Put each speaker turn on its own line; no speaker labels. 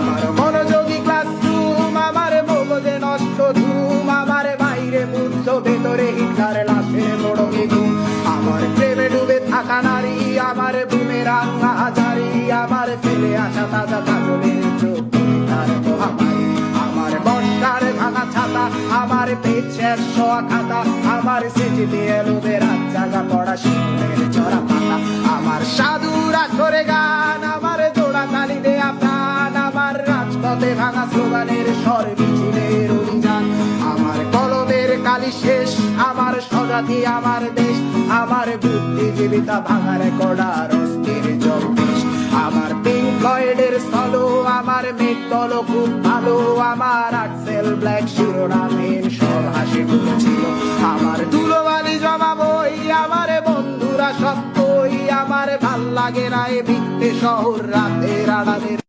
আমার মনোযোগী ক্লাসরুম, আমার মগজে নষ্ট ধুম, আমার বাইরে মুহূর্ত ভেতরে হিটলার লাশের মোড়কে ঘুম। আমার প্রেমে ডুবে থাকা নারী, আমার বুমেরাং হাজারি, আমার ফেলে আসা তাজা কাজলের চোখ তার মহামারী। আমার বর্ষার ভাঙা ছাতা, আমার পেট শেষ শোয়া খাতা, আমার স্মৃতিতে এলোদের রাত জাগা পড়া শিশুদের চড়া পাতা। আমার সাধুরা করে গান, আমার জোড়া তালি দেয়া প্রাণ, আমার রাজপথে ভাঙা স্লোগানের স্বর মিছিলের অভিযান। আমার কলমের কালি শেষ, আমার স্বজাতি আমার দেশ, আমার বুদ্ধিজীবিতা ভাঙার কড়ার অস্থির জলবেশ। আমার পিঙ্ক ফ্লয়েডের স্থল, আমার মেঘ দল খুব ভালো, আমার আর্টসেল ব্ল্যাক শিরোনামহীন সব হাসি ছিল। আমার ধুলোবালি জমা বই, আমার বন্ধুরা সত্যই, আমার ভাল লাগে না এ ভিত্তে শহর রাতের আড়ালের